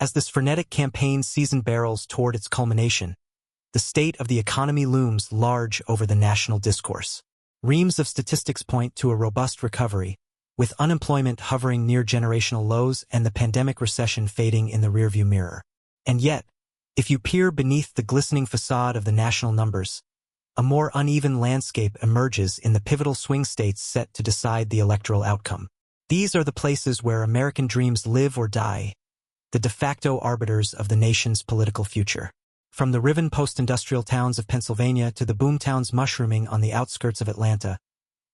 As this frenetic campaign season barrels toward its culmination, the state of the economy looms large over the national discourse. Reams of statistics point to a robust recovery, with unemployment hovering near generational lows and the pandemic recession fading in the rearview mirror. And yet, if you peer beneath the glistening facade of the national numbers, a more uneven landscape emerges in the pivotal swing states set to decide the electoral outcome. These are the places where American dreams live or die, the de facto arbiters of the nation's political future. From the riven post-industrial towns of Pennsylvania to the boomtowns mushrooming on the outskirts of Atlanta,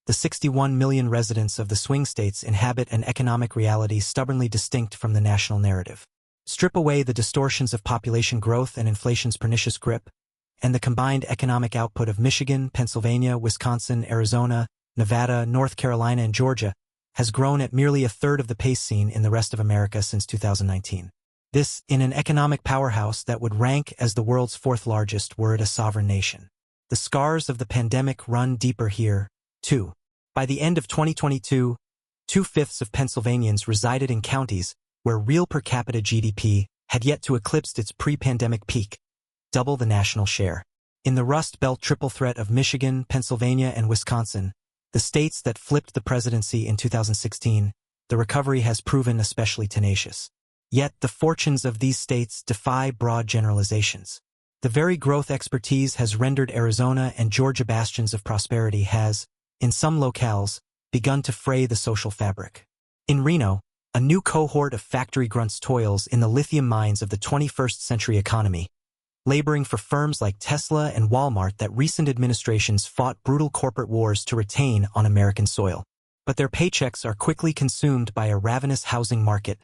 the 61 million residents of the swing states inhabit an economic reality stubbornly distinct from the national narrative. Strip away the distortions of population growth and inflation's pernicious grip, and the combined economic output of Michigan, Pennsylvania, Wisconsin, Arizona, Nevada, North Carolina, and Georgia has grown at merely a third of the pace seen in the rest of America since 2019. This, in an economic powerhouse that would rank as the world's fourth largest were it a sovereign nation. The scars of the pandemic run deeper here, too. By the end of 2022, 2/5 of Pennsylvanians resided in counties where real per capita GDP had yet to eclipse its pre-pandemic peak, double the national share. In the Rust Belt triple threat of Michigan, Pennsylvania, and Wisconsin, the states that flipped the presidency in 2016, the recovery has proven especially tenacious. Yet the fortunes of these states defy broad generalizations. The very growth expertise has rendered Arizona and Georgia bastions of prosperity has, in some locales, begun to fray the social fabric. In Reno, a new cohort of factory grunts toils in the lithium mines of the 21st century economy, laboring for firms like Tesla and Walmart that recent administrations fought brutal corporate wars to retain on American soil. But their paychecks are quickly consumed by a ravenous housing market,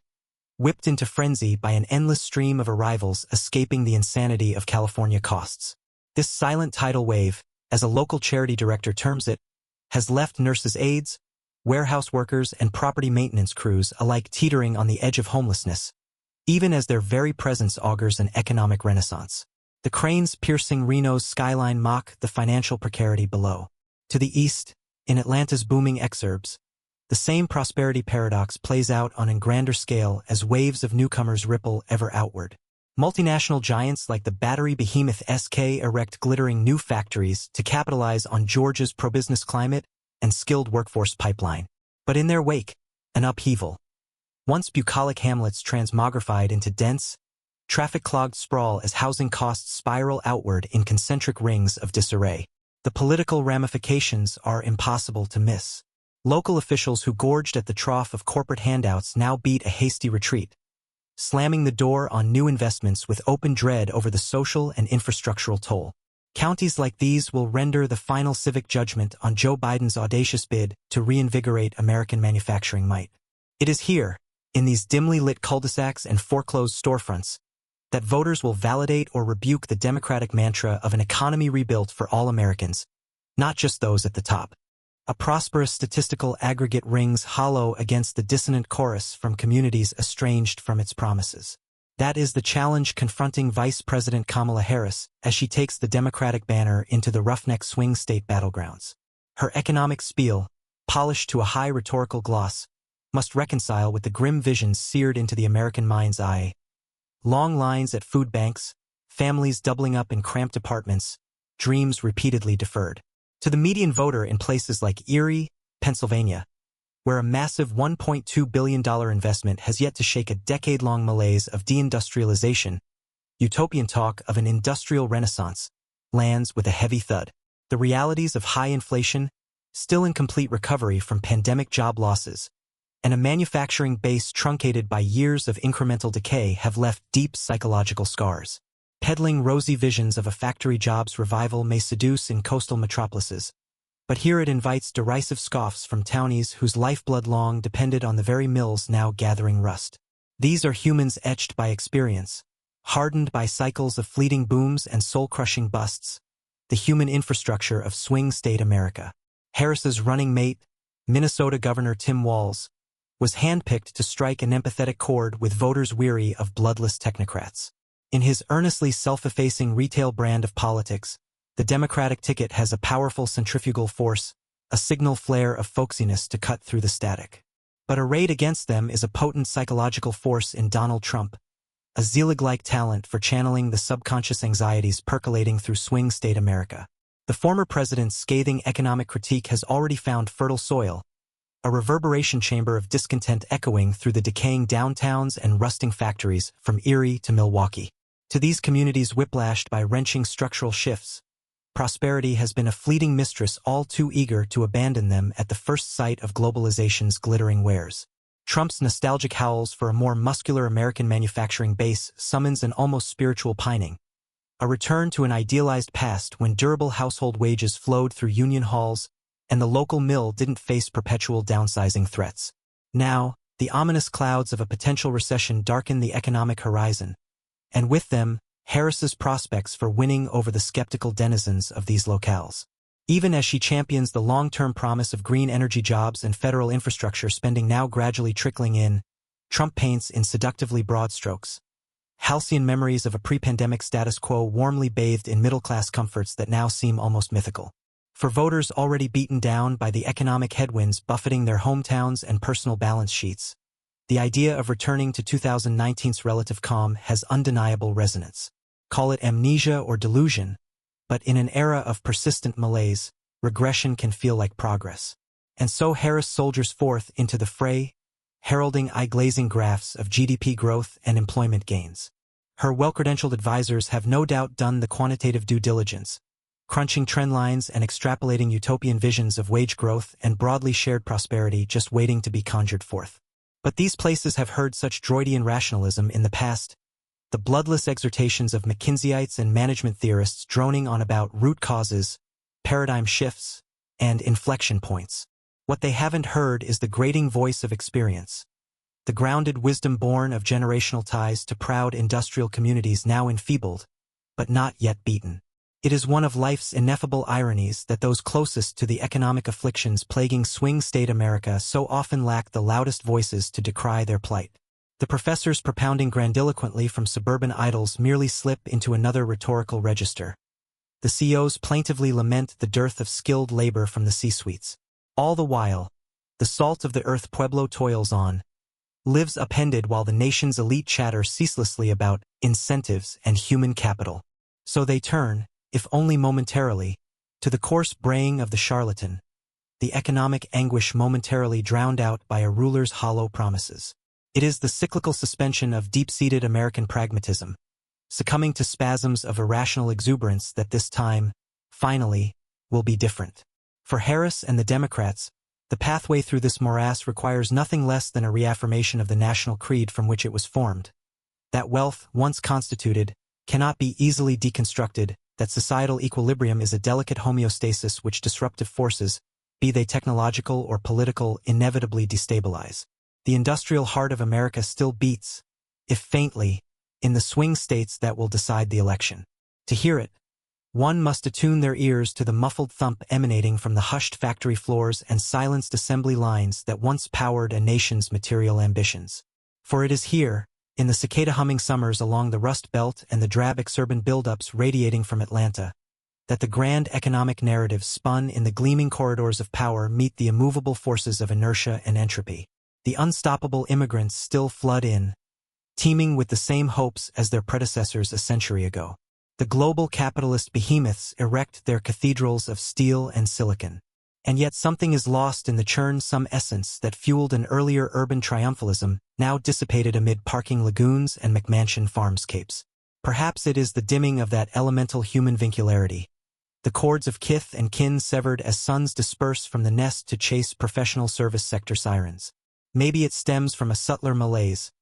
whipped into frenzy by an endless stream of arrivals escaping the insanity of California costs. This silent tidal wave, as a local charity director terms it, has left nurses' aides, warehouse workers, and property maintenance crews alike teetering on the edge of homelessness, even as their very presence augurs an economic renaissance. The cranes piercing Reno's skyline mock the financial precarity below. To the east, in Atlanta's booming exurbs, the same prosperity paradox plays out on a grander scale as waves of newcomers ripple ever outward. Multinational giants like the battery behemoth SK erect glittering new factories to capitalize on Georgia's pro-business climate and skilled workforce pipeline. But in their wake, an upheaval. Once bucolic hamlets transmogrified into dense, traffic-clogged sprawl as housing costs spiral outward in concentric rings of disarray. The political ramifications are impossible to miss. Local officials who gorged at the trough of corporate handouts now beat a hasty retreat, slamming the door on new investments with open dread over the social and infrastructural toll. Counties like these will render the final civic judgment on Joe Biden's audacious bid to reinvigorate American manufacturing might. It is here, in these dimly lit cul-de-sacs and foreclosed storefronts, that voters will validate or rebuke the Democratic mantra of an economy rebuilt for all Americans, not just those at the top. A prosperous statistical aggregate rings hollow against the dissonant chorus from communities estranged from its promises. That is the challenge confronting Vice President Kamala Harris as she takes the Democratic banner into the roughneck swing state battlegrounds. Her economic spiel, polished to a high rhetorical gloss, must reconcile with the grim visions seared into the American mind's eye. Long lines at food banks, families doubling up in cramped apartments, dreams repeatedly deferred. To the median voter in places like Erie, Pennsylvania, where a massive $1.2 billion investment has yet to shake a decade-long malaise of deindustrialization, utopian talk of an industrial renaissance lands with a heavy thud. The realities of high inflation, still incomplete recovery from pandemic job losses, and a manufacturing base truncated by years of incremental decay have left deep psychological scars. Peddling rosy visions of a factory jobs revival may seduce in coastal metropolises, but here it invites derisive scoffs from townies whose lifeblood long depended on the very mills now gathering rust. These are humans etched by experience, hardened by cycles of fleeting booms and soul-crushing busts, the human infrastructure of swing state America. Harris's running mate, Minnesota Governor Tim Walz, was handpicked to strike an empathetic chord with voters weary of bloodless technocrats. In his earnestly self-effacing retail brand of politics, the Democratic ticket has a powerful centrifugal force, a signal flare of folksiness to cut through the static. But arrayed against them is a potent psychological force in Donald Trump, a Zelig-like talent for channeling the subconscious anxieties percolating through swing state America. The former president's scathing economic critique has already found fertile soil, a reverberation chamber of discontent echoing through the decaying downtowns and rusting factories from Erie to Milwaukee. To these communities whiplashed by wrenching structural shifts, prosperity has been a fleeting mistress all too eager to abandon them at the first sight of globalization's glittering wares. Trump's nostalgic howls for a more muscular American manufacturing base summons an almost spiritual pining, a return to an idealized past when durable household wages flowed through union halls and the local mill didn't face perpetual downsizing threats. Now, the ominous clouds of a potential recession darken the economic horizon, and with them, Harris's prospects for winning over the skeptical denizens of these locales. Even as she champions the long-term promise of green energy jobs and federal infrastructure spending now gradually trickling in, Trump paints in seductively broad strokes halcyon memories of a pre-pandemic status quo warmly bathed in middle-class comforts that now seem almost mythical. For voters already beaten down by the economic headwinds buffeting their hometowns and personal balance sheets, the idea of returning to 2019's relative calm has undeniable resonance. Call it amnesia or delusion, but in an era of persistent malaise, regression can feel like progress. And so Harris soldiers forth into the fray, heralding eye-glazing graphs of GDP growth and employment gains. Her well-credentialed advisors have no doubt done the quantitative due diligence, crunching trend lines and extrapolating utopian visions of wage growth and broadly shared prosperity just waiting to be conjured forth. But these places have heard such Droidian rationalism in the past, the bloodless exhortations of McKinseyeites and management theorists droning on about root causes, paradigm shifts, and inflection points. What they haven't heard is the grating voice of experience, the grounded wisdom born of generational ties to proud industrial communities now enfeebled, but not yet beaten. It is one of life's ineffable ironies that those closest to the economic afflictions plaguing swing state America so often lack the loudest voices to decry their plight. The professors propounding grandiloquently from suburban idols merely slip into another rhetorical register. The CEOs plaintively lament the dearth of skilled labor from the C-suites. All the while, the salt of the earth Pueblo toils on, lives upended while the nation's elite chatter ceaselessly about incentives and human capital. So they turn, if only momentarily, to the coarse braying of the charlatan, the economic anguish momentarily drowned out by a ruler's hollow promises. It is the cyclical suspension of deep-seated American pragmatism, succumbing to spasms of irrational exuberance that this time, finally, will be different. For Harris and the Democrats, the pathway through this morass requires nothing less than a reaffirmation of the national creed from which it was formed. That wealth, once constituted, cannot be easily deconstructed, that societal equilibrium is a delicate homeostasis which disruptive forces, be they technological or political, inevitably destabilize. The industrial heart of America still beats, if faintly, in the swing states that will decide the election. To hear it, one must attune their ears to the muffled thump emanating from the hushed factory floors and silenced assembly lines that once powered a nation's material ambitions. For it is here, in the cicada-humming summers along the Rust Belt and the drab exurban buildups radiating from Atlanta, that the grand economic narratives spun in the gleaming corridors of power meet the immovable forces of inertia and entropy. The unstoppable immigrants still flood in, teeming with the same hopes as their predecessors a century ago. The global capitalist behemoths erect their cathedrals of steel and silicon. And yet something is lost in the churn, some essence that fueled an earlier urban triumphalism, now dissipated amid parking lagoons and McMansion farmscapes. Perhaps it is the dimming of that elemental human vincularity, the cords of kith and kin severed as sons disperse from the nest to chase professional service sector sirens. Maybe it stems from a subtler malaise,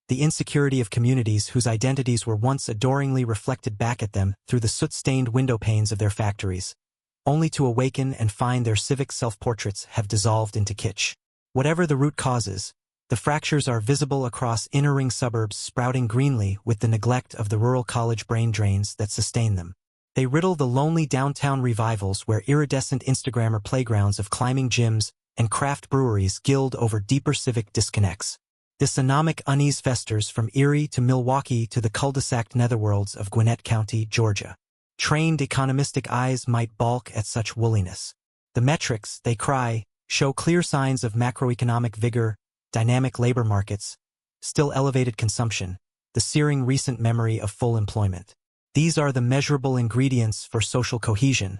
the insecurity of communities whose identities were once adoringly reflected back at them through the soot-stained window panes of their factories, only to awaken and find their civic self-portraits have dissolved into kitsch. Whatever the root causes, the fractures are visible across inner-ring suburbs sprouting greenly with the neglect of the rural college brain drains that sustain them. They riddle the lonely downtown revivals where iridescent Instagrammer playgrounds of climbing gyms and craft breweries gild over deeper civic disconnects. This anomic unease festers from Erie to Milwaukee to the cul-de-sac netherworlds of Gwinnett County, Georgia. Trained economistic eyes might balk at such woolliness. The metrics, they cry, show clear signs of macroeconomic vigor, dynamic labor markets, still elevated consumption, the searing recent memory of full employment. These are the measurable ingredients for social cohesion,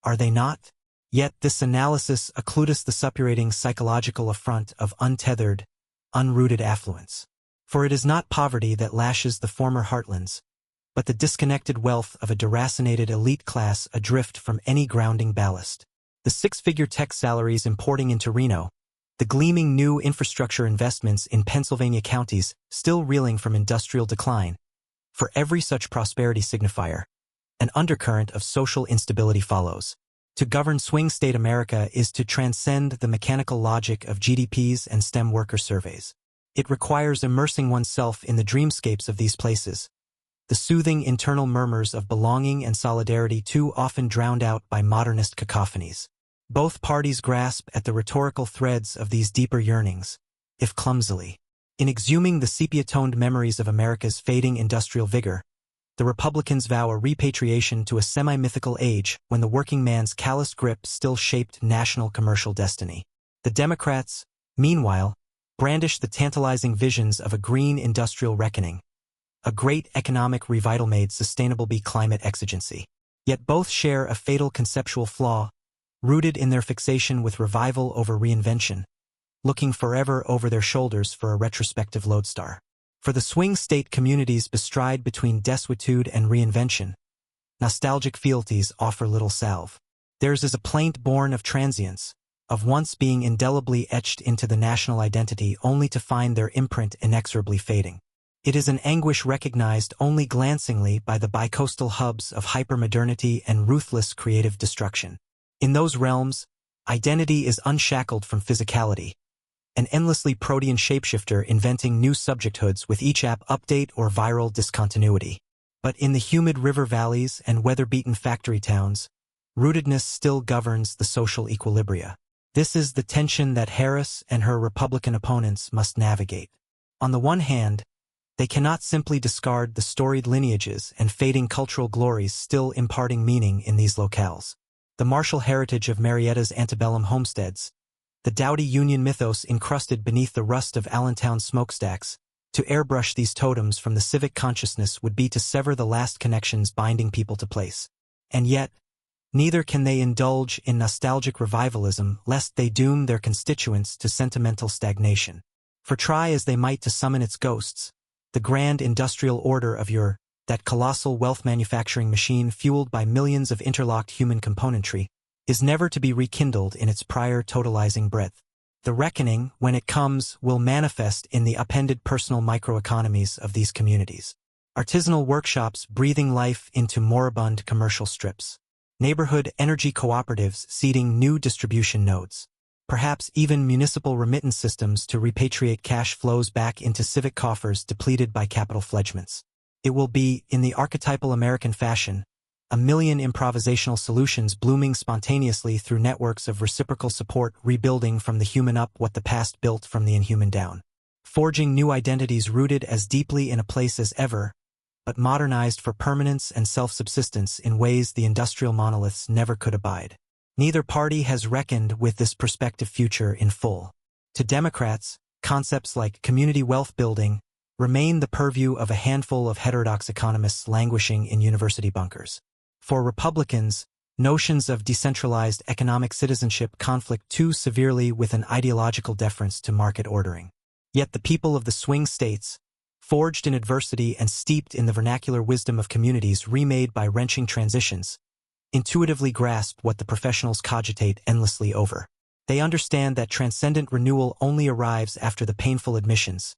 are they not? Yet this analysis occludes the suppurating psychological affront of untethered, unrooted affluence. For it is not poverty that lashes the former heartlands, but the disconnected wealth of a deracinated elite class adrift from any grounding ballast. The six-figure tech salaries importing into Reno, the gleaming new infrastructure investments in Pennsylvania counties still reeling from industrial decline. For every such prosperity signifier, an undercurrent of social instability follows. To govern swing state America is to transcend the mechanical logic of GDPs and STEM worker surveys. It requires immersing oneself in the dreamscapes of these places, the soothing internal murmurs of belonging and solidarity too often drowned out by modernist cacophonies. Both parties grasp at the rhetorical threads of these deeper yearnings, if clumsily. In exhuming the sepia-toned memories of America's fading industrial vigor, the Republicans vow a repatriation to a semi-mythical age when the working man's callous grip still shaped national commercial destiny. The Democrats, meanwhile, brandish the tantalizing visions of a green industrial reckoning, a great economic revival made sustainable by climate exigency. Yet both share a fatal conceptual flaw, rooted in their fixation with revival over reinvention, looking forever over their shoulders for a retrospective lodestar. For the swing state communities bestride between desuetude and reinvention, nostalgic fealties offer little salve. Theirs is a plaint born of transience, of once being indelibly etched into the national identity only to find their imprint inexorably fading. It is an anguish recognized only glancingly by the bicoastal hubs of hypermodernity and ruthless creative destruction. In those realms, identity is unshackled from physicality, an endlessly protean shapeshifter inventing new subjecthoods with each app update or viral discontinuity. But in the humid river valleys and weather-beaten factory towns, rootedness still governs the social equilibria. This is the tension that Harris and her Republican opponents must navigate. On the one hand, they cannot simply discard the storied lineages and fading cultural glories still imparting meaning in these locales. The martial heritage of Marietta's antebellum homesteads, the dowdy Union mythos encrusted beneath the rust of Allentown smokestacks, to airbrush these totems from the civic consciousness would be to sever the last connections binding people to place. And yet, neither can they indulge in nostalgic revivalism lest they doom their constituents to sentimental stagnation. For try as they might to summon its ghosts, the grand industrial order of that colossal wealth manufacturing machine fueled by millions of interlocked human componentry, is never to be rekindled in its prior totalizing breadth. The reckoning, when it comes, will manifest in the appended personal microeconomies of these communities. Artisanal workshops breathing life into moribund commercial strips. Neighborhood energy cooperatives seeding new distribution nodes. Perhaps even municipal remittance systems to repatriate cash flows back into civic coffers depleted by capital fledgments. It will be, in the archetypal American fashion, a million improvisational solutions blooming spontaneously through networks of reciprocal support rebuilding from the human up what the past built from the inhuman down. Forging new identities rooted as deeply in a place as ever, but modernized for permanence and self-subsistence in ways the industrial monoliths never could abide. Neither party has reckoned with this prospective future in full. To Democrats, concepts like community wealth building remain the purview of a handful of heterodox economists languishing in university bunkers. For Republicans, notions of decentralized economic citizenship conflict too severely with an ideological deference to market ordering. Yet the people of the swing states, forged in adversity and steeped in the vernacular wisdom of communities remade by wrenching transitions, intuitively grasp what the professionals cogitate endlessly over. They understand that transcendent renewal only arrives after the painful admissions,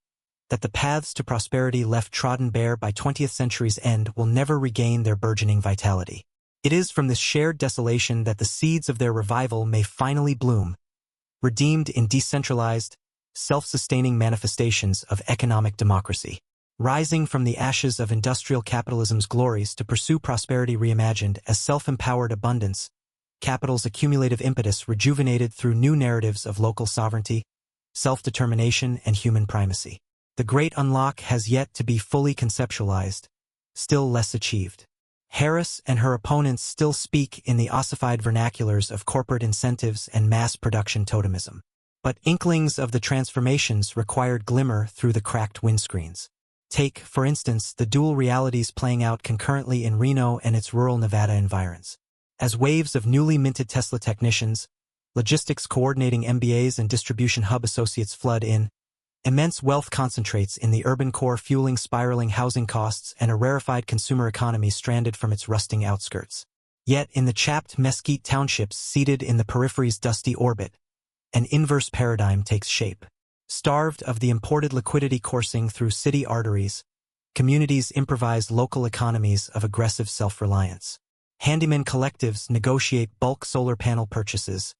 that the paths to prosperity left trodden bare by 20th century's end will never regain their burgeoning vitality. It is from this shared desolation that the seeds of their revival may finally bloom, redeemed in decentralized, self-sustaining manifestations of economic democracy, rising from the ashes of industrial capitalism's glories to pursue prosperity reimagined as self-empowered abundance, capital's accumulative impetus rejuvenated through new narratives of local sovereignty, self-determination, and human primacy. The great unlock has yet to be fully conceptualized, still less achieved. Harris and her opponents still speak in the ossified vernaculars of corporate incentives and mass production totemism. But inklings of the transformations required glimmer through the cracked windscreens. Take, for instance, the dual realities playing out concurrently in Reno and its rural Nevada environs. As waves of newly minted Tesla technicians, logistics coordinating MBAs and distribution hub associates flood in, immense wealth concentrates in the urban core, fueling spiraling housing costs and a rarefied consumer economy stranded from its rusting outskirts. Yet in the chapped mesquite townships seated in the periphery's dusty orbit, an inverse paradigm takes shape. Starved of the imported liquidity coursing through city arteries, communities improvise local economies of aggressive self-reliance. Handyman collectives negotiate bulk solar panel purchases,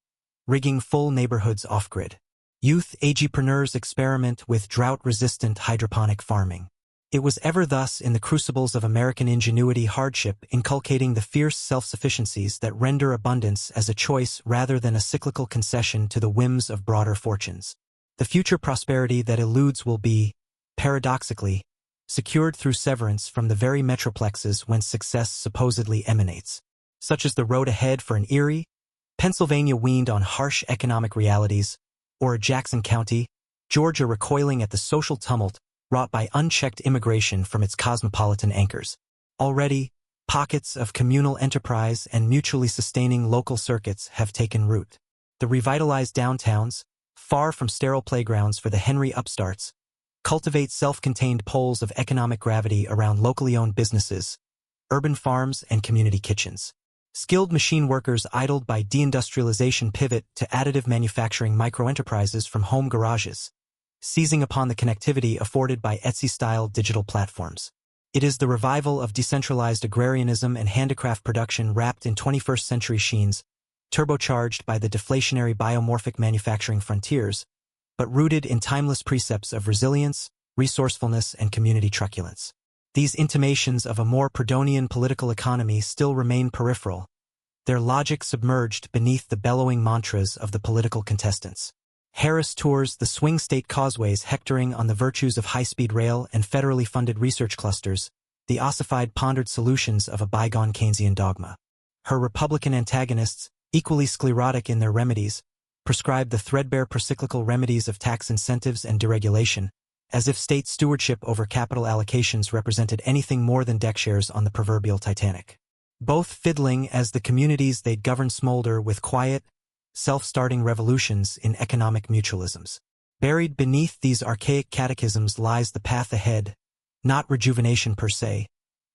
rigging full neighborhoods off-grid. Youth agipreneurs experiment with drought-resistant hydroponic farming. It was ever thus in the crucibles of American ingenuity hardship inculcating the fierce self-sufficiencies that render abundance as a choice rather than a cyclical concession to the whims of broader fortunes. The future prosperity that eludes will be, paradoxically, secured through severance from the very metroplexes whence success supposedly emanates. Such is the road ahead for an Erie, Pennsylvania weaned on harsh economic realities, or a Jackson County, Georgia recoiling at the social tumult wrought by unchecked immigration from its cosmopolitan anchors. Already, pockets of communal enterprise and mutually sustaining local circuits have taken root. The revitalized downtowns, far from sterile playgrounds for the Henry upstarts, cultivate self-contained poles of economic gravity around locally owned businesses, urban farms, and community kitchens. Skilled machine workers idled by deindustrialization pivot to additive manufacturing microenterprises from home garages, seizing upon the connectivity afforded by Etsy-style digital platforms. It is the revival of decentralized agrarianism and handicraft production wrapped in 21st century sheens, turbocharged by the deflationary biomorphic manufacturing frontiers, but rooted in timeless precepts of resilience, resourcefulness, and community truculence. These intimations of a more Proudhonian political economy still remain peripheral, their logic submerged beneath the bellowing mantras of the political contestants. Harris tours the swing state causeways hectoring on the virtues of high-speed rail and federally funded research clusters, the ossified pondered solutions of a bygone Keynesian dogma. Her Republican antagonists, equally sclerotic in their remedies, prescribe the threadbare procyclical remedies of tax incentives and deregulation, as if state stewardship over capital allocations represented anything more than deck chairs on the proverbial Titanic. Both fiddling as the communities they'd govern smolder with quiet, self-starting revolutions in economic mutualisms. Buried beneath these archaic catechisms lies the path ahead, not rejuvenation per se,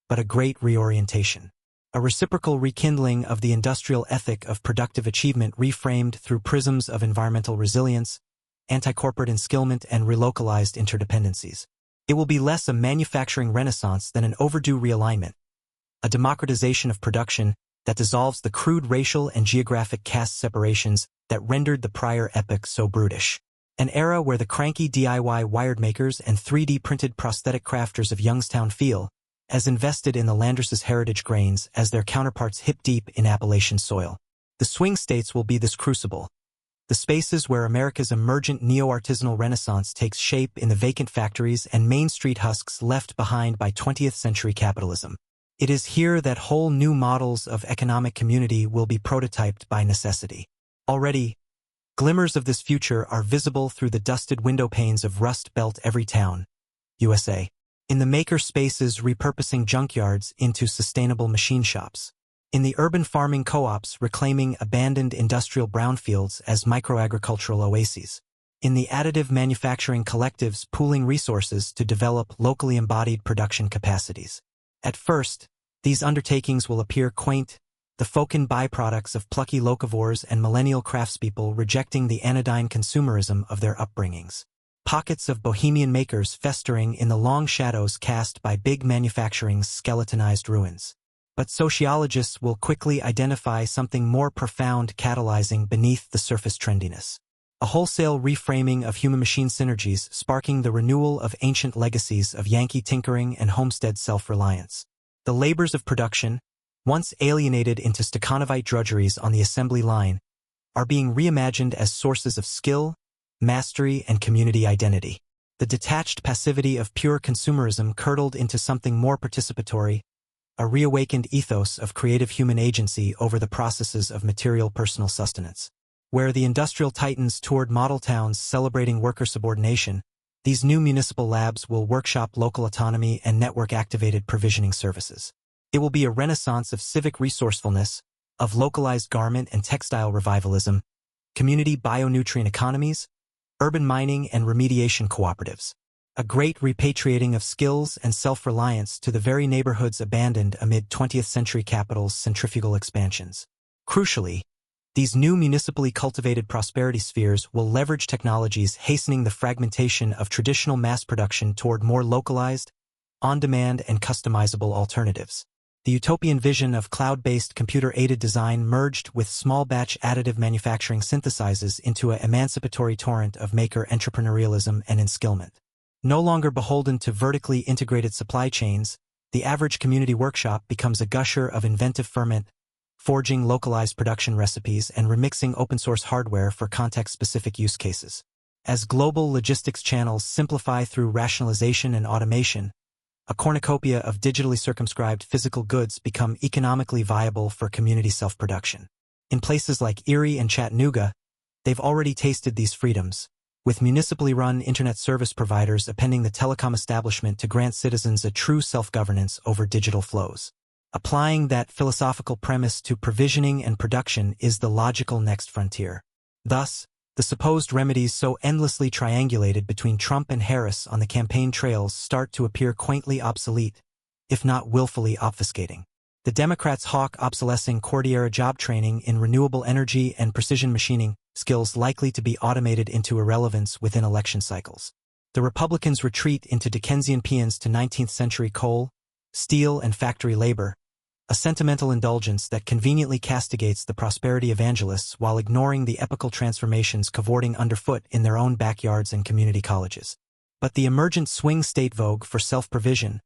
but a great reorientation. A reciprocal rekindling of the industrial ethic of productive achievement reframed through prisms of environmental resilience, anti-corporate enskillment, and relocalized interdependencies. It will be less a manufacturing renaissance than an overdue realignment, a democratization of production that dissolves the crude racial and geographic caste separations that rendered the prior epoch so brutish. An era where the cranky DIY wired makers and 3D printed prosthetic crafters of Youngstown feel as invested in the Landress's heritage grains as their counterparts hip-deep in Appalachian soil. The swing states will be this crucible, the spaces where America's emergent neo-artisanal renaissance takes shape in the vacant factories and Main Street husks left behind by 20th century capitalism. It is here that whole new models of economic community will be prototyped by necessity. Already, glimmers of this future are visible through the dusted window panes of Rust Belt Everytown, USA. In the maker spaces repurposing junkyards into sustainable machine shops. In the urban farming co-ops reclaiming abandoned industrial brownfields as microagricultural oases. In the additive manufacturing collectives pooling resources to develop locally embodied production capacities. At first, these undertakings will appear quaint, the Fokin byproducts of plucky locavores and millennial craftspeople rejecting the anodyne consumerism of their upbringings. Pockets of bohemian makers festering in the long shadows cast by big manufacturing's skeletonized ruins. But sociologists will quickly identify something more profound catalyzing beneath the surface trendiness. A wholesale reframing of human-machine synergies sparking the renewal of ancient legacies of Yankee tinkering and homestead self-reliance. The labors of production, once alienated into Stakhanovite drudgeries on the assembly line, are being reimagined as sources of skill, mastery, and community identity. The detached passivity of pure consumerism curdled into something more participatory, a reawakened ethos of creative human agency over the processes of material personal sustenance. Where the industrial titans toured model towns celebrating worker subordination, These new municipal labs will workshop local autonomy and network-activated provisioning services. It will be a renaissance of civic resourcefulness, of localized garment and textile revivalism, community bionutrient economies, urban mining and remediation cooperatives. A great repatriating of skills and self-reliance to the very neighborhoods abandoned amid 20th century capitals' centrifugal expansions. Crucially, these new municipally cultivated prosperity spheres will leverage technologies hastening the fragmentation of traditional mass production toward more localized, on-demand and customizable alternatives. The utopian vision of cloud-based computer-aided design merged with small-batch additive manufacturing synthesizes into an emancipatory torrent of maker entrepreneurialism and enskillment. No longer beholden to vertically integrated supply chains, the average community workshop becomes a gusher of inventive ferment, forging localized production recipes and remixing open-source hardware for context-specific use cases. As global logistics channels simplify through rationalization and automation, a cornucopia of digitally circumscribed physical goods become economically viable for community self-production. In places like Erie and Chattanooga, they've already tasted these freedoms, with municipally run internet service providers appending the telecom establishment to grant citizens a true self-governance over digital flows. Applying that philosophical premise to provisioning and production is the logical next frontier. Thus, the supposed remedies so endlessly triangulated between Trump and Harris on the campaign trails start to appear quaintly obsolete, if not willfully obfuscating. The Democrats hawk obsolescing Cordillera job training in renewable energy and precision machining, skills likely to be automated into irrelevance within election cycles. The Republicans retreat into Dickensian paeans to 19th century coal, steel, and factory labor, a sentimental indulgence that conveniently castigates the prosperity evangelists while ignoring the epical transformations cavorting underfoot in their own backyards and community colleges. But the emergent swing state vogue for self-provision,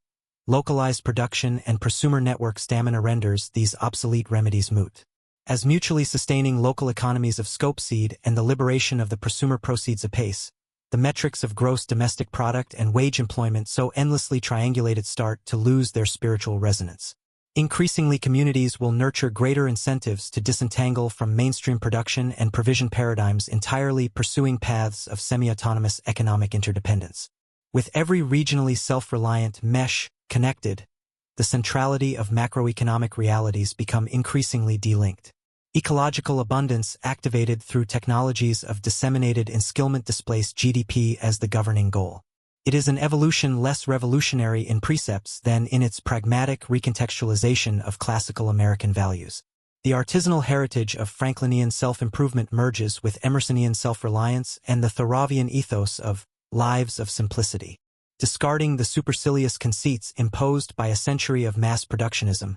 localized production, and prosumer network stamina renders these obsolete remedies moot. As mutually sustaining local economies of scope seed and the liberation of the prosumer proceeds apace, the metrics of gross domestic product and wage employment so endlessly triangulated start to lose their spiritual resonance. Increasingly, communities will nurture greater incentives to disentangle from mainstream production and provision paradigms entirely pursuing paths of semi-autonomous economic interdependence. With every regionally self-reliant mesh connected, the centrality of macroeconomic realities become increasingly delinked. Ecological abundance activated through technologies of disseminated enskillment displace GDP as the governing goal. It is an evolution less revolutionary in precepts than in its pragmatic recontextualization of classical American values. The artisanal heritage of Franklinian self-improvement merges with Emersonian self-reliance and the Thoreauvian ethos of lives of simplicity. Discarding the supercilious conceits imposed by a century of mass productionism,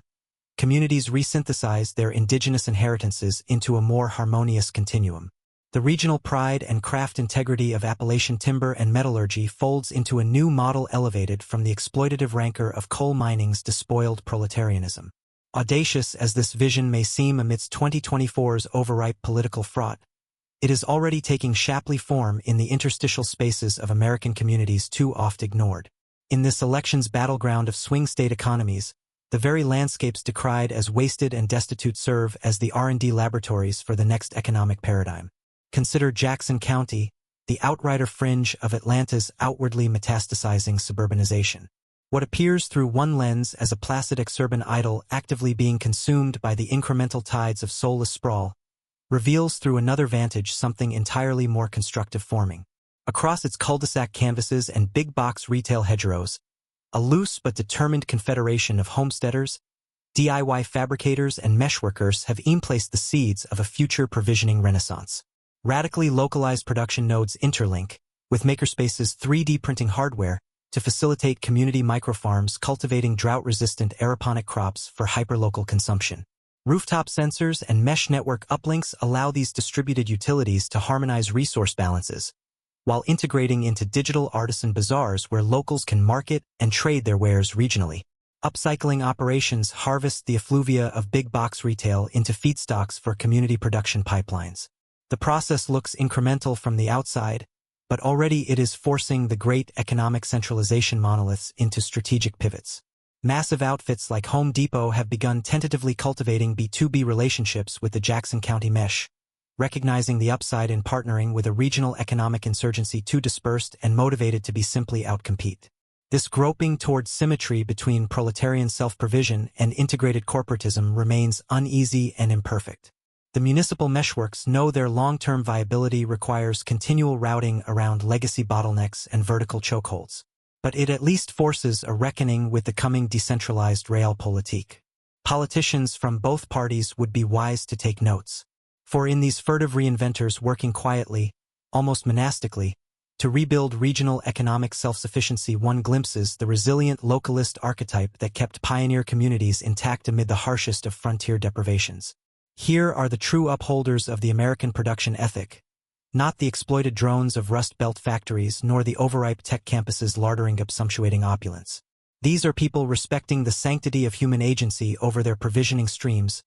communities resynthesize their indigenous inheritances into a more harmonious continuum. The regional pride and craft integrity of Appalachian timber and metallurgy folds into a new model elevated from the exploitative rancor of coal mining's despoiled proletarianism. Audacious as this vision may seem amidst 2024's overripe political fraught, it is already taking shapely form in the interstitial spaces of American communities too oft ignored. In this election's battleground of swing state economies, the very landscapes decried as wasted and destitute serve as the R&D laboratories for the next economic paradigm. Consider Jackson County, the outrider fringe of Atlanta's outwardly metastasizing suburbanization. What appears through one lens as a placid exurban idyll actively being consumed by the incremental tides of soulless sprawl, reveals through another vantage something entirely more constructive forming. Across its cul-de-sac canvases and big-box retail hedgerows, a loose but determined confederation of homesteaders, DIY fabricators, and meshworkers have placed the seeds of a future provisioning renaissance. Radically localized production nodes interlink, with makerspaces 3D printing hardware, to facilitate community microfarms cultivating drought-resistant aeroponic crops for hyperlocal consumption. Rooftop sensors and mesh network uplinks allow these distributed utilities to harmonize resource balances, while integrating into digital artisan bazaars where locals can market and trade their wares regionally. Upcycling operations harvest the effluvia of big-box retail into feedstocks for community production pipelines. The process looks incremental from the outside, but already it is forcing the great economic centralization monoliths into strategic pivots. Massive outfits like Home Depot have begun tentatively cultivating B2B relationships with the Jackson County mesh, recognizing the upside in partnering with a regional economic insurgency too dispersed and motivated to be simply outcompete. This groping towards symmetry between proletarian self-provision and integrated corporatism remains uneasy and imperfect. The municipal meshworks know their long-term viability requires continual routing around legacy bottlenecks and vertical chokeholds. But it at least forces a reckoning with the coming decentralized realpolitik. Politicians from both parties would be wise to take notes. For in these furtive reinventors working quietly, almost monastically, to rebuild regional economic self-sufficiency, one glimpses the resilient localist archetype that kept pioneer communities intact amid the harshest of frontier deprivations. Here are the true upholders of the American production ethic, not the exploited drones of Rust Belt factories nor the overripe tech campuses lardering up sumptuating opulence. These are people respecting the sanctity of human agency over their provisioning streams,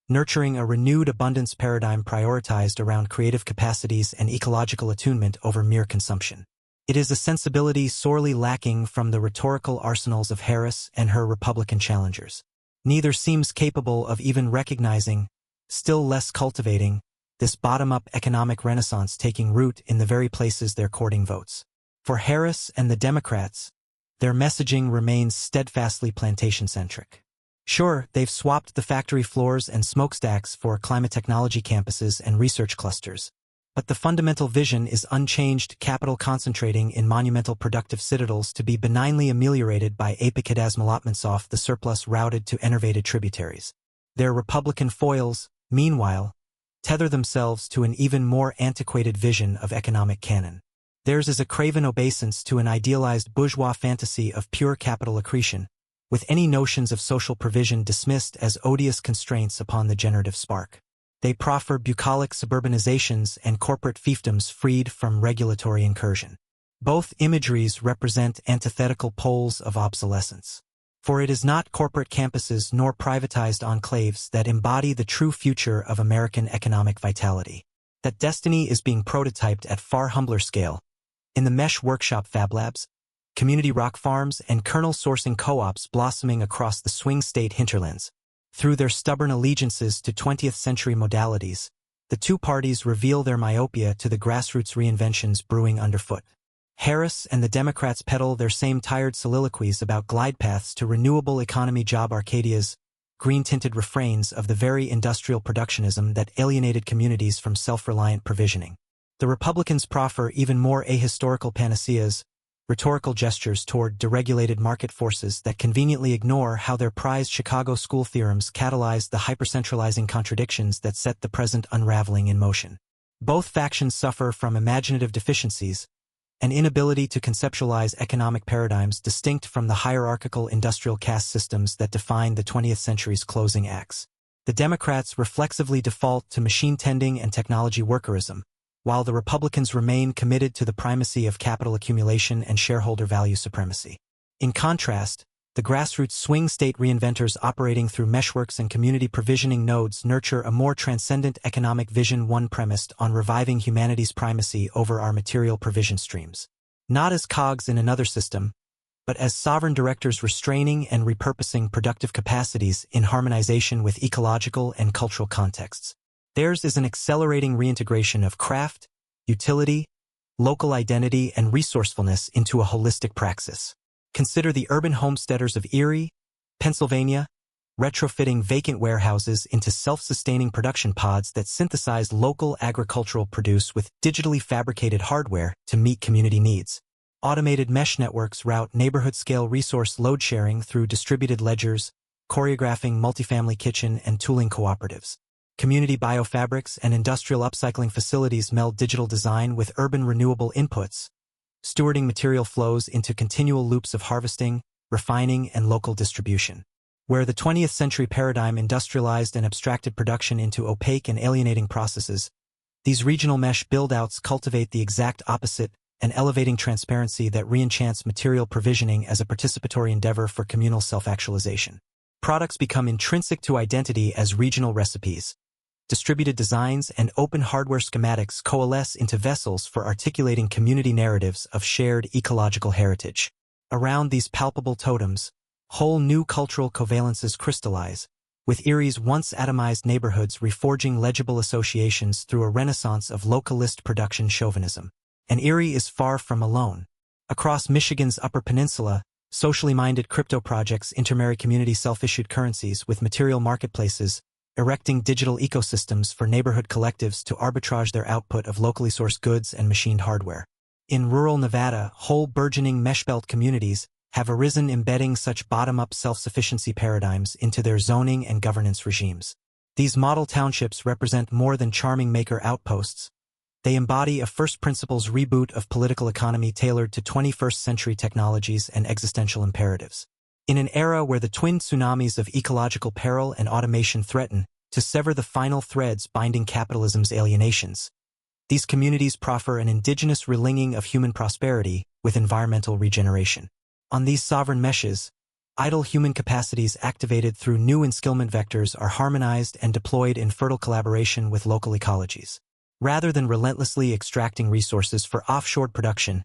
nurturing a renewed abundance paradigm prioritized around creative capacities and ecological attunement over mere consumption. It is a sensibility sorely lacking from the rhetorical arsenals of Harris and her Republican challengers. Neither seems capable of even recognizing, still less cultivating, this bottom-up economic renaissance taking root in the very places they're courting votes. For Harris and the Democrats, their messaging remains steadfastly plantation-centric. Sure, they've swapped the factory floors and smokestacks for climate technology campuses and research clusters, but the fundamental vision is unchanged: capital concentrating in monumental productive citadels to be benignly ameliorated by apicadasm allotments off the surplus routed to enervated tributaries. Their Republican foils, meanwhile, tether themselves to an even more antiquated vision of economic canon. Theirs is a craven obeisance to an idealized bourgeois fantasy of pure capital accretion, with any notions of social provision dismissed as odious constraints upon the generative spark. They proffer bucolic suburbanizations and corporate fiefdoms freed from regulatory incursion. Both imageries represent antithetical poles of obsolescence. For it is not corporate campuses nor privatized enclaves that embody the true future of American economic vitality. That destiny is being prototyped at far humbler scale, in the mesh workshop fab labs, community rock farms, and kernel sourcing co-ops blossoming across the swing state hinterlands. Through their stubborn allegiances to 20th century modalities, the two parties reveal their myopia to the grassroots reinventions brewing underfoot. Harris and the Democrats peddle their same tired soliloquies about glide paths to renewable economy job Arcadias, green-tinted refrains of the very industrial productionism that alienated communities from self-reliant provisioning. The Republicans proffer even more ahistorical panaceas, rhetorical gestures toward deregulated market forces that conveniently ignore how their prized Chicago school theorems catalyzed the hypercentralizing contradictions that set the present unraveling in motion. Both factions suffer from imaginative deficiencies, an inability to conceptualize economic paradigms distinct from the hierarchical industrial caste systems that define the 20th century's closing acts. The Democrats reflexively default to machine tending and technology workerism, while the Republicans remain committed to the primacy of capital accumulation and shareholder value supremacy. In contrast, the grassroots swing state reinventors operating through meshworks and community provisioning nodes nurture a more transcendent economic vision, one premised on reviving humanity's primacy over our material provision streams. Not as cogs in another system, but as sovereign directors restraining and repurposing productive capacities in harmonization with ecological and cultural contexts. Theirs is an accelerating reintegration of craft, utility, local identity, and resourcefulness into a holistic praxis. Consider the urban homesteaders of Erie, Pennsylvania, retrofitting vacant warehouses into self-sustaining production pods that synthesize local agricultural produce with digitally fabricated hardware to meet community needs. Automated mesh networks route neighborhood-scale resource load sharing through distributed ledgers, choreographing multifamily kitchen and tooling cooperatives. Community biofabrics and industrial upcycling facilities meld digital design with urban renewable inputs, stewarding material flows into continual loops of harvesting, refining, and local distribution. Where the 20th century paradigm industrialized and abstracted production into opaque and alienating processes, these regional mesh build-outs cultivate the exact opposite, an elevating transparency that reenchants material provisioning as a participatory endeavor for communal self-actualization. Products become intrinsic to identity as regional recipes. Distributed designs and open hardware schematics coalesce into vessels for articulating community narratives of shared ecological heritage. Around these palpable totems, whole new cultural covalences crystallize, with Erie's once atomized neighborhoods reforging legible associations through a renaissance of localist production chauvinism. And Erie is far from alone. Across Michigan's Upper Peninsula, socially minded crypto projects intermarry community self-issued currencies with material marketplaces, erecting digital ecosystems for neighborhood collectives to arbitrage their output of locally sourced goods and machined hardware. In rural Nevada, whole burgeoning mesh belt communities have arisen embedding such bottom-up self-sufficiency paradigms into their zoning and governance regimes. These model townships represent more than charming maker outposts. They embody a first-principles reboot of political economy tailored to 21st century technologies and existential imperatives. In an era where the twin tsunamis of ecological peril and automation threaten to sever the final threads binding capitalism's alienations, these communities proffer an indigenous relinging of human prosperity with environmental regeneration. On these sovereign meshes, idle human capacities activated through new enskillment vectors are harmonized and deployed in fertile collaboration with local ecologies. Rather than relentlessly extracting resources for offshore production,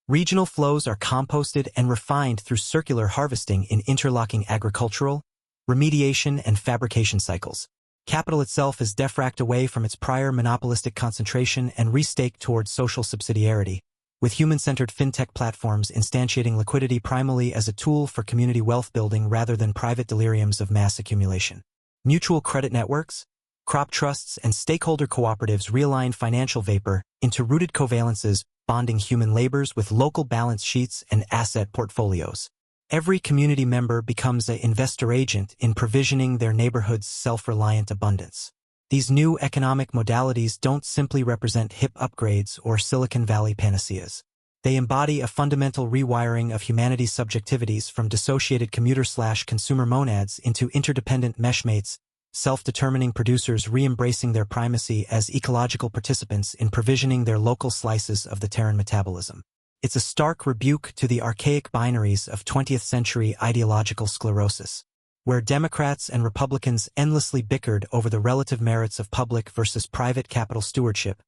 regional flows are composted and refined through circular harvesting in interlocking agricultural, remediation, and fabrication cycles. Capital itself is defracted away from its prior monopolistic concentration and restaked towards social subsidiarity, with human-centered fintech platforms instantiating liquidity primarily as a tool for community wealth building rather than private deliriums of mass accumulation. Mutual credit networks, crop trusts, and stakeholder cooperatives realign financial vapor into rooted covalences, bonding human labors with local balance sheets and asset portfolios. Every community member becomes an investor agent in provisioning their neighborhood's self-reliant abundance. These new economic modalities don't simply represent hip upgrades or Silicon Valley panaceas. They embody a fundamental rewiring of humanity's subjectivities from dissociated commuter/consumer monads into interdependent meshmates, self-determining producers re-embracing their primacy as ecological participants in provisioning their local slices of the Terran metabolism. It's a stark rebuke to the archaic binaries of 20th century ideological sclerosis, where Democrats and Republicans endlessly bickered over the relative merits of public versus private capital stewardship.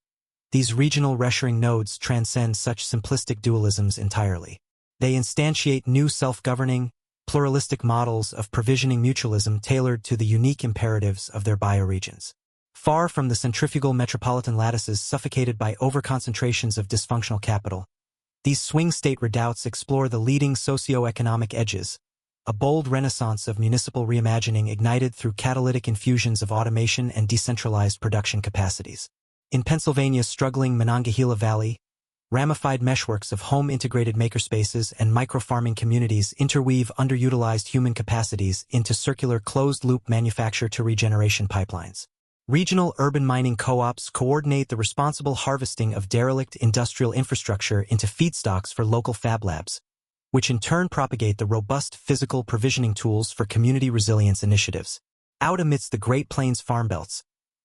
These regional reshoring nodes transcend such simplistic dualisms entirely. They instantiate new self-governing, pluralistic models of provisioning mutualism tailored to the unique imperatives of their bioregions. Far from the centrifugal metropolitan lattices suffocated by overconcentrations of dysfunctional capital, these swing state redoubts explore the leading socio-economic edges, a bold renaissance of municipal reimagining ignited through catalytic infusions of automation and decentralized production capacities. In Pennsylvania's struggling Monongahela Valley, ramified meshworks of home-integrated makerspaces and micro-farming communities interweave underutilized human capacities into circular closed-loop manufacture-to-regeneration pipelines. Regional urban mining co-ops coordinate the responsible harvesting of derelict industrial infrastructure into feedstocks for local fab labs, which in turn propagate the robust physical provisioning tools for community resilience initiatives. Out amidst the Great Plains farm belts,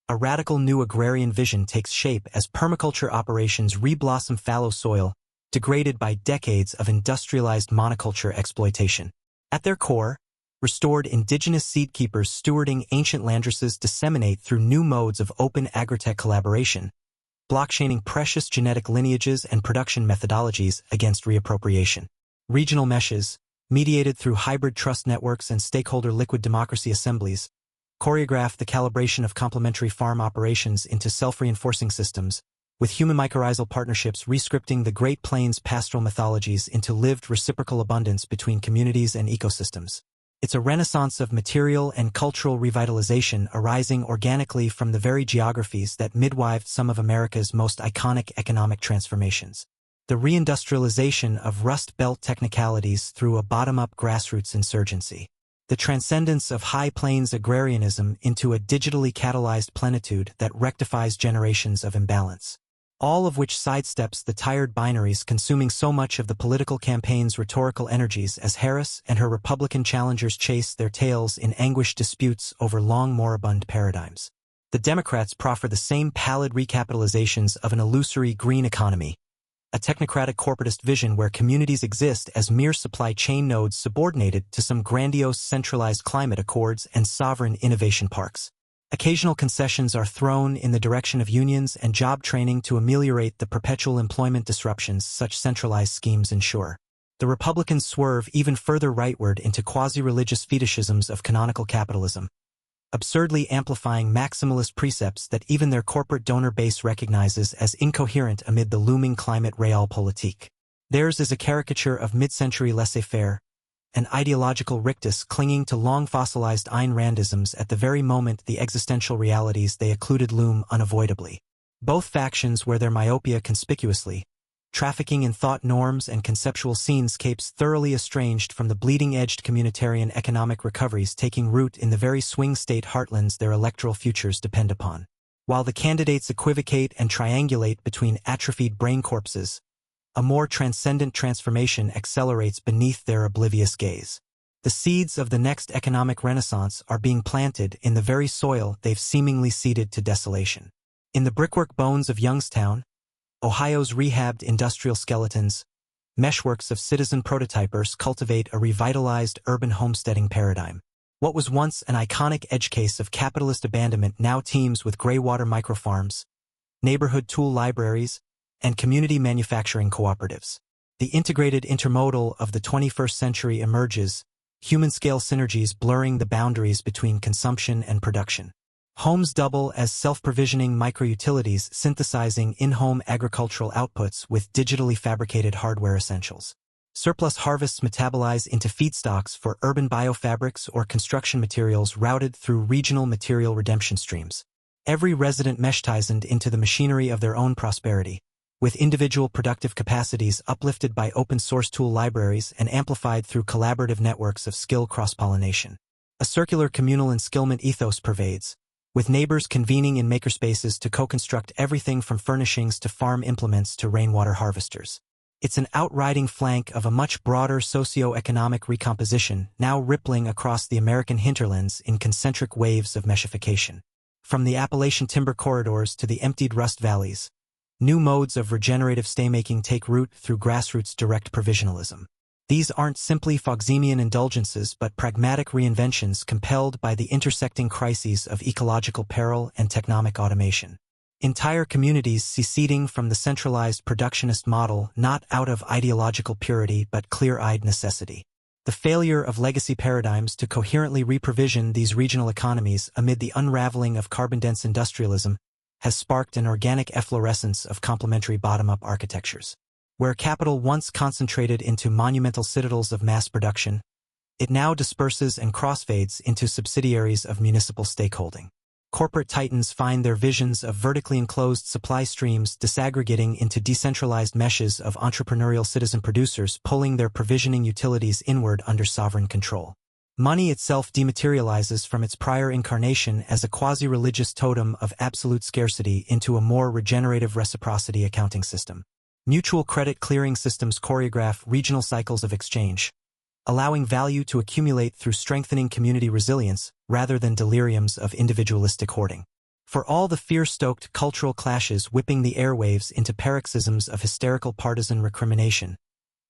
a radical new agrarian vision takes shape as permaculture operations reblossom fallow soil, degraded by decades of industrialized monoculture exploitation. At their core, restored indigenous seed keepers stewarding ancient landraces disseminate through new modes of open agritech collaboration, blockchaining precious genetic lineages and production methodologies against reappropriation. Regional meshes, mediated through hybrid trust networks and stakeholder liquid democracy assemblies, choreograph the calibration of complementary farm operations into self-reinforcing systems, with human mycorrhizal partnerships rescripting the Great Plains pastoral mythologies into lived reciprocal abundance between communities and ecosystems. It's a renaissance of material and cultural revitalization arising organically from the very geographies that midwived some of America's most iconic economic transformations. The reindustrialization of Rust Belt technicalities through a bottom-up grassroots insurgency. The transcendence of High Plains agrarianism into a digitally catalyzed plenitude that rectifies generations of imbalance. All of which sidesteps the tired binaries consuming so much of the political campaign's rhetorical energies as Harris and her Republican challengers chase their tails in anguished disputes over long moribund paradigms. The Democrats proffer the same pallid recapitalizations of an illusory green economy, a technocratic corporatist vision where communities exist as mere supply chain nodes subordinated to some grandiose centralized climate accords and sovereign innovation parks. Occasional concessions are thrown in the direction of unions and job training to ameliorate the perpetual employment disruptions such centralized schemes ensure. The Republicans swerve even further rightward into quasi-religious fetishisms of canonical capitalism, absurdly amplifying maximalist precepts that even their corporate donor base recognizes as incoherent amid the looming climate realpolitik. Theirs is a caricature of mid-century laissez-faire, an ideological rictus clinging to long fossilized Ayn Randisms at the very moment the existential realities they occluded loom unavoidably. Both factions wear their myopia conspicuously, trafficking in thought norms and conceptual scenescapes thoroughly estranged from the bleeding-edged communitarian economic recoveries taking root in the very swing state heartlands their electoral futures depend upon. While the candidates equivocate and triangulate between atrophied brain corpses, a more transcendent transformation accelerates beneath their oblivious gaze. The seeds of the next economic renaissance are being planted in the very soil they've seemingly ceded to desolation. In the brickwork bones of Youngstown, Ohio's rehabbed industrial skeletons, meshworks of citizen prototypers cultivate a revitalized urban homesteading paradigm. What was once an iconic edge case of capitalist abandonment now teems with graywater microfarms, neighborhood tool libraries, and community manufacturing cooperatives. The integrated intermodal of the 21st century emerges, human-scale synergies blurring the boundaries between consumption and production. Homes double as self-provisioning micro-utilities synthesizing in-home agricultural outputs with digitally fabricated hardware essentials. Surplus harvests metabolize into feedstocks for urban biofabrics or construction materials routed through regional material redemption streams. Every resident mesh-tizened into the machinery of their own prosperity, with individual productive capacities uplifted by open-source tool libraries and amplified through collaborative networks of skill cross-pollination. A circular communal enskillment ethos pervades, with neighbors convening in makerspaces to co-construct everything from furnishings to farm implements to rainwater harvesters. It's an outriding flank of a much broader socio-economic recomposition now rippling across the American hinterlands in concentric waves of meshification. From the Appalachian timber corridors to the emptied rust valleys, new modes of regenerative staymaking take root through grassroots direct provisionalism. These aren't simply Foxemian indulgences but pragmatic reinventions compelled by the intersecting crises of ecological peril and technomic automation. Entire communities seceding from the centralized productionist model not out of ideological purity but clear-eyed necessity. The failure of legacy paradigms to coherently reprovision these regional economies amid the unraveling of carbon-dense industrialism has sparked an organic efflorescence of complementary bottom-up architectures. Where capital once concentrated into monumental citadels of mass production, it now disperses and crossfades into subsidiaries of municipal stakeholding. Corporate titans find their visions of vertically enclosed supply streams disaggregating into decentralized meshes of entrepreneurial citizen producers pulling their provisioning utilities inward under sovereign control. Money itself dematerializes from its prior incarnation as a quasi-religious totem of absolute scarcity into a more regenerative reciprocity accounting system. Mutual credit clearing systems choreograph regional cycles of exchange, allowing value to accumulate through strengthening community resilience rather than deliriums of individualistic hoarding. For all the fear-stoked cultural clashes whipping the airwaves into paroxysms of hysterical partisan recrimination,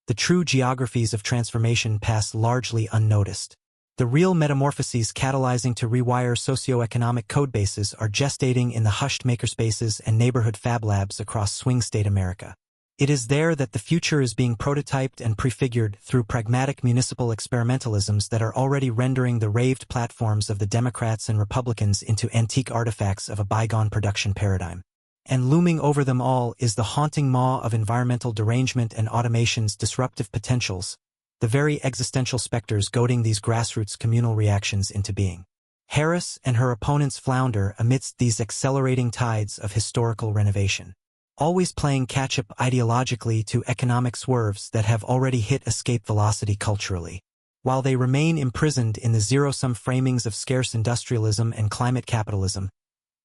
the true geographies of transformation pass largely unnoticed. The real metamorphoses catalyzing to rewire socioeconomic codebases are gestating in the hushed makerspaces and neighborhood fab labs across swing state America. It is there that the future is being prototyped and prefigured through pragmatic municipal experimentalisms that are already rendering the raved platforms of the Democrats and Republicans into antique artifacts of a bygone production paradigm. And looming over them all is the haunting maw of environmental derangement and automation's disruptive potentials, the very existential specters goading these grassroots communal reactions into being. Harris and her opponents flounder amidst these accelerating tides of historical renovation, always playing catch-up ideologically to economic swerves that have already hit escape velocity culturally. While they remain imprisoned in the zero-sum framings of scarce industrialism and climate capitalism,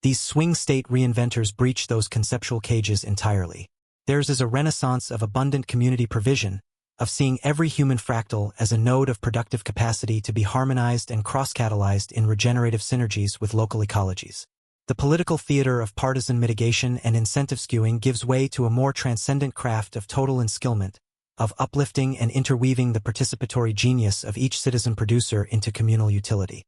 these swing state reinventors breach those conceptual cages entirely. Theirs is a renaissance of abundant community provision, of seeing every human fractal as a node of productive capacity to be harmonized and cross-catalyzed in regenerative synergies with local ecologies. The political theater of partisan mitigation and incentive skewing gives way to a more transcendent craft of total enskillment, of uplifting and interweaving the participatory genius of each citizen producer into communal utility.